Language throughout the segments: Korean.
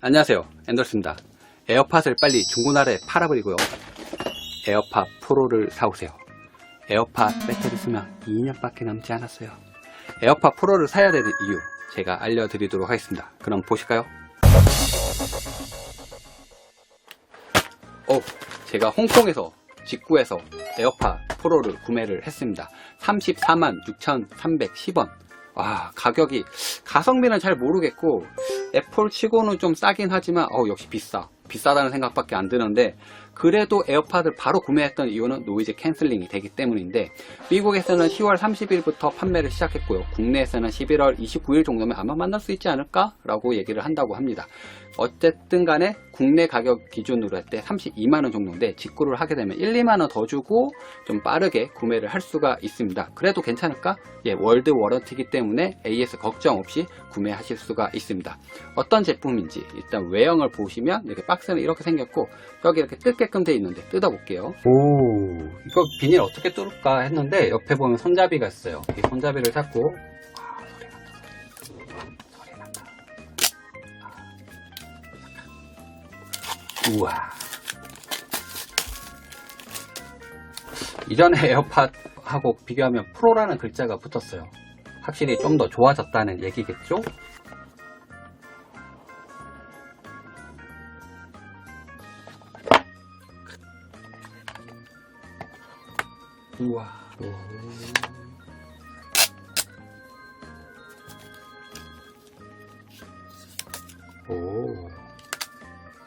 안녕하세요, 앤더슨입니다. 에어팟을 빨리 중고나라에 팔아버리고요, 에어팟 프로를 사오세요. 에어팟 배터리 수명 2년밖에 남지 않았어요. 에어팟 프로를 사야 되는 이유 제가 알려드리도록 하겠습니다. 그럼 보실까요? 제가 홍콩에서 직구해서 에어팟 프로를 구매를 했습니다. 346,310원. 와, 가격이 가성비는 잘 모르겠고 애플 치고는 좀 싸긴 하지만 역시 비싸다는 생각밖에 안 드는데, 그래도 에어팟을 바로 구매했던 이유는 노이즈 캔슬링이 되기 때문인데, 미국에서는 10월 30일부터 판매를 시작했고요, 국내에서는 11월 29일 정도면 아마 만날 수 있지 않을까 라고 얘기를 한다고 합니다. 어쨌든 간에 국내 가격 기준으로 할 때 32만원 정도인데, 직구를 하게 되면 1, 2만원 더 주고 좀 빠르게 구매를 할 수가 있습니다. 그래도 괜찮을까? 월드 워런티이기 때문에 AS 걱정 없이 구매하실 수가 있습니다. 어떤 제품인지 일단 외형을 보시면 이렇게 박스는 이렇게 생겼고, 여기 이렇게 뜯게끔 되어 있는데 뜯어볼게요. 이거 비닐 어떻게 뚫을까 했는데 옆에 보면 손잡이가 있어요. 이 손잡이를 잡고 소리 난다. 우와, 이전에 에어팟하고 비교하면 프로라는 글자가 붙었어요. 확실히 좀 더 좋아졌다는 얘기겠죠? 우와.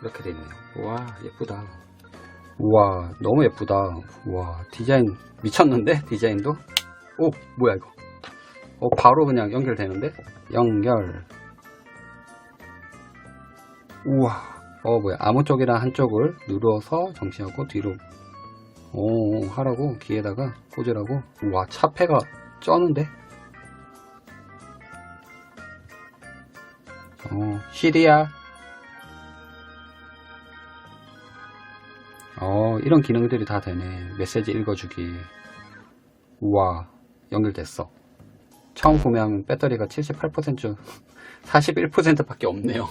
이렇게 되네요. 와, 예쁘다. 우와, 너무 예쁘다. 우와, 디자인 미쳤는데? 디자인도? 뭐야 이거. 바로 그냥 연결되는데? 연결. 우와. 뭐야, 아무 쪽이랑 한쪽을 눌러서 정시하고 뒤로 하라고, 귀에다가 꽂으라고. 우와, 차폐가 쩌는데? 시리아. 이런 기능들이 다 되네. 메시지 읽어주기. 우와, 연결됐어. 처음 구매하면 배터리가 78%, 41% 밖에 없네요.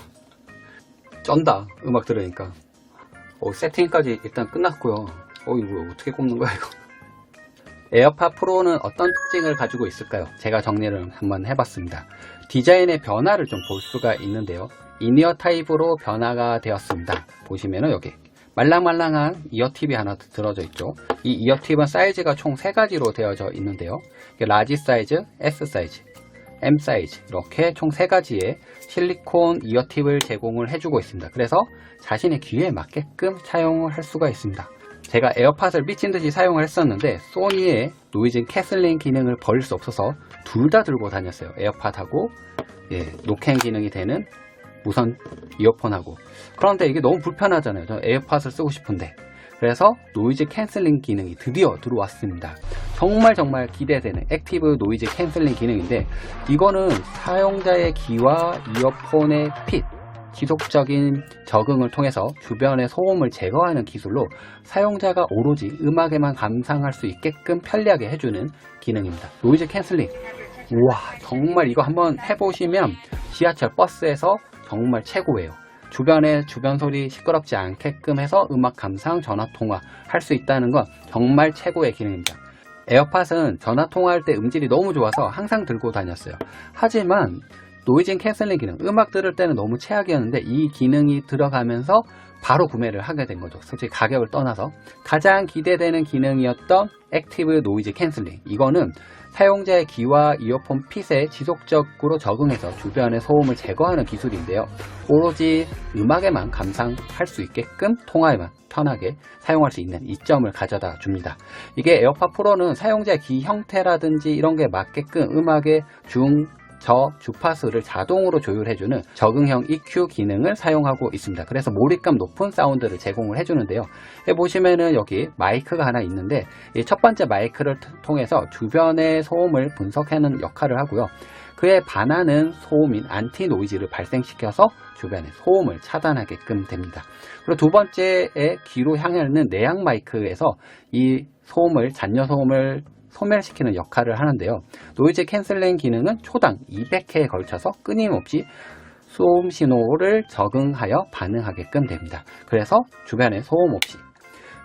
쩐다, 음악 들으니까. 세팅까지 일단 끝났고요. 이거 어떻게 꼽는 거야 이거. 에어팟 프로는 어떤 특징을 가지고 있을까요? 제가 정리를 한번 해봤습니다. 디자인의 변화를 좀 볼 수가 있는데요, 인이어 타입으로 변화가 되었습니다. 보시면은 여기 말랑말랑한 이어팁이 하나 들어져 있죠. 이 이어팁은 사이즈가 총 3가지로 되어져 있는데요, 라지 사이즈, S 사이즈, M 사이즈, 이렇게 총 3가지의 실리콘 이어팁을 제공을 해주고 있습니다. 그래서 자신의 귀에 맞게끔 사용을 할 수가 있습니다. 제가 에어팟을 미친듯이 사용을 했었는데 소니의 노이즈 캔슬링 기능을 버릴 수 없어서 둘 다 들고 다녔어요. 에어팟하고 노캔 기능이 되는 무선 이어폰하고. 그런데 이게 너무 불편하잖아요. 저 에어팟을 쓰고 싶은데. 그래서 노이즈 캔슬링 기능이 드디어 들어왔습니다. 정말 기대되는 액티브 노이즈 캔슬링 기능인데, 이거는 사용자의 귀와 이어폰의 핏, 지속적인 적응을 통해서 주변의 소음을 제거하는 기술로 사용자가 오로지 음악에만 감상할 수 있게끔 편리하게 해주는 기능입니다. 노이즈 캔슬링. 우와, 정말 이거 한번 해보시면 지하철, 버스에서 정말 최고예요. 주변 소리 시끄럽지 않게끔 해서 음악 감상, 전화통화 할 수 있다는 건 정말 최고의 기능입니다. 에어팟은 전화통화할 때 음질이 너무 좋아서 항상 들고 다녔어요. 하지만 노이즈 캔슬링 기능, 음악 들을 때는 너무 최악이었는데 이 기능이 들어가면서 바로 구매를 하게 된 거죠. 솔직히 가격을 떠나서 가장 기대되는 기능이었던 액티브 노이즈 캔슬링, 이거는 사용자의 귀와 이어폰 핏에 지속적으로 적응해서 주변의 소음을 제거하는 기술인데요, 오로지 음악에만 감상할 수 있게끔 통화에만 편하게 사용할 수 있는 이점을 가져다 줍니다. 이게 에어팟 프로는 사용자의 귀 형태라든지 이런 게 맞게끔 음악의 주파수를 자동으로 조율해주는 적응형 EQ 기능을 사용하고 있습니다. 그래서 몰입감 높은 사운드를 제공을 해주는데요, 보시면은 여기 마이크가 하나 있는데, 이 첫 번째 마이크를 통해서 주변의 소음을 분석하는 역할을 하고요, 그에 반하는 소음인 안티 노이즈를 발생시켜서 주변의 소음을 차단하게끔 됩니다. 그리고 두 번째에 귀로 향하는 내향 마이크에서 이 잔여 소음을 소멸시키는 역할을 하는데요, 노이즈 캔슬링 기능은 초당 200회에 걸쳐서 끊임없이 소음 신호를 적응하여 반응하게끔 됩니다. 그래서 주변에 소음 없이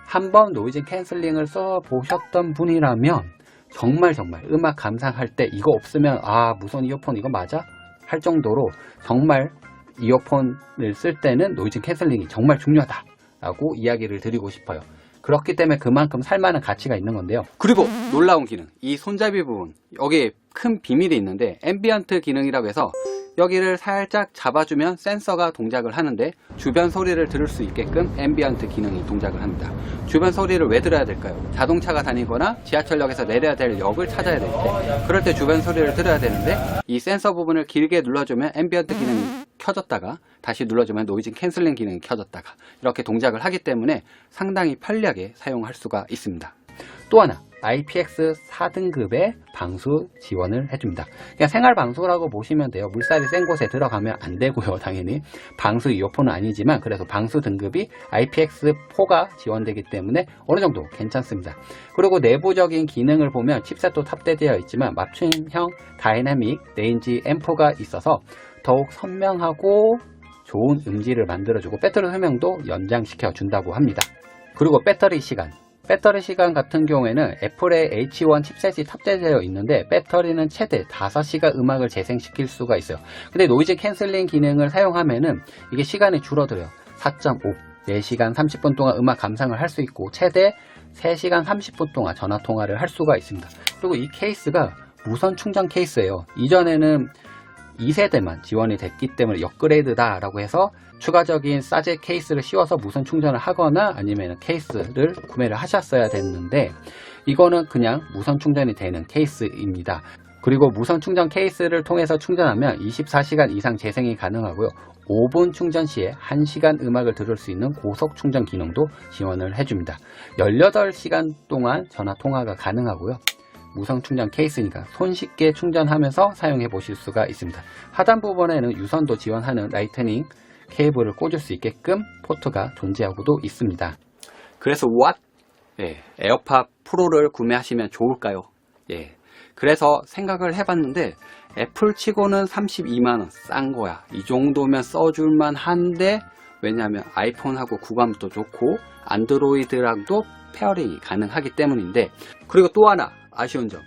한번 노이즈 캔슬링을 써보셨던 분이라면 정말 음악 감상할 때 이거 없으면 무선 이어폰 이거 맞아? 할 정도로 정말 이어폰을 쓸 때는 노이즈 캔슬링이 정말 중요하다 라고 이야기를 드리고 싶어요. 그렇기 때문에 그만큼 살만한 가치가 있는 건데요. 그리고 놀라운 기능, 이 손잡이 부분 여기에 큰 비밀이 있는데 앰비언트 기능이라고 해서 여기를 살짝 잡아주면 센서가 동작을 하는데 주변 소리를 들을 수 있게끔 앰비언트 기능이 동작을 합니다. 주변 소리를 왜 들어야 될까요? 자동차가 다니거나 지하철역에서 내려야 될 역을 찾아야 될 때 그럴 때 주변 소리를 들어야 되는데 이 센서 부분을 길게 눌러주면 앰비언트 기능이 켜졌다가 다시 눌러주면 노이즈 캔슬링 기능이 켜졌다가 이렇게 동작을 하기 때문에 상당히 편리하게 사용할 수가 있습니다. 또 하나 IPX 4등급의 방수 지원을 해줍니다. 그냥 생활 방수라고 보시면 돼요. 물살이 센 곳에 들어가면 안 되고요. 당연히 방수 이어폰은 아니지만 그래서 방수 등급이 IPX4가 지원되기 때문에 어느 정도 괜찮습니다. 그리고 내부적인 기능을 보면 칩셋도 탑재되어 있지만 맞춤형 다이내믹 레인지 앰프가 있어서 더욱 선명하고 좋은 음질을 만들어주고 배터리寿命도 연장시켜 준다고 합니다. 그리고 배터리 시간 같은 경우에는 애플의 H1 칩셋이 탑재되어 있는데 배터리는 최대 5시간 음악을 재생시킬 수가 있어요. 근데 노이즈 캔슬링 기능을 사용하면은 이게 시간이 줄어들어요. 4.5, 4시간 30분 동안 음악 감상을 할 수 있고 최대 3시간 30분 동안 전화 통화를 할 수가 있습니다. 그리고 이 케이스가 무선 충전 케이스예요. 이전에는 2세대만 지원이 됐기 때문에 업그레이드다 라고 해서 추가적인 싸제 케이스를 씌워서 무선 충전을 하거나 아니면 케이스를 구매를 하셨어야 됐는데 이거는 그냥 무선 충전이 되는 케이스입니다. 그리고 무선 충전 케이스를 통해서 충전하면 24시간 이상 재생이 가능하고요. 5분 충전 시에 1시간 음악을 들을 수 있는 고속 충전 기능도 지원을 해줍니다. 18시간 동안 전화 통화가 가능하고요. 무선 충전 케이스니까 손쉽게 충전하면서 사용해 보실 수가 있습니다. 하단 부분에는 유선도 지원하는 라이트닝 케이블을 꽂을 수 있게끔 포트가 존재하고도 있습니다. 그래서 에어팟 프로를 구매하시면 좋을까요? 그래서 생각을 해봤는데 애플 치고는 32만원 싼 거야. 이 정도면 써줄만 한데 왜냐하면 아이폰하고 구감도 좋고 안드로이드랑도 페어링이 가능하기 때문인데 그리고 또 하나 아쉬운 점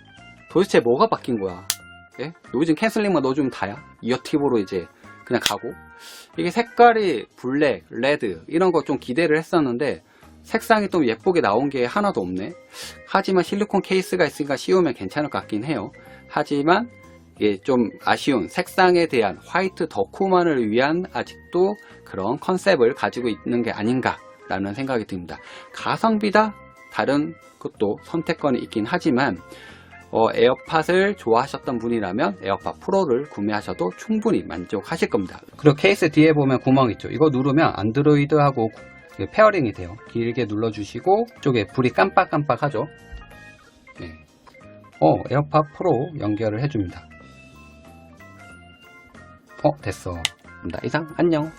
도대체 뭐가 바뀐 거야? 노이즈 캔슬링만 넣어주면 다야? 이어팁으로 이제 그냥 가고 이게 색깔이 블랙, 레드 이런 거 좀 기대를 했었는데 색상이 좀 예쁘게 나온 게 하나도 없네. 하지만 실리콘 케이스가 있으니까 씌우면 괜찮을 것 같긴 해요. 하지만 이게 좀 아쉬운 색상에 대한 화이트 덕후만을 위한 아직도 그런 컨셉을 가지고 있는 게 아닌가 라는 생각이 듭니다. 가성비다? 다른 것도 선택권이 있긴 하지만 에어팟을 좋아하셨던 분이라면 에어팟 프로를 구매하셔도 충분히 만족하실 겁니다. 그리고 케이스 뒤에 보면 구멍 있죠. 이거 누르면 안드로이드하고 페어링이 돼요. 길게 눌러주시고 이쪽에 불이 깜빡깜빡하죠. 에어팟 프로 연결을 해줍니다. 됐어. 이상 안녕.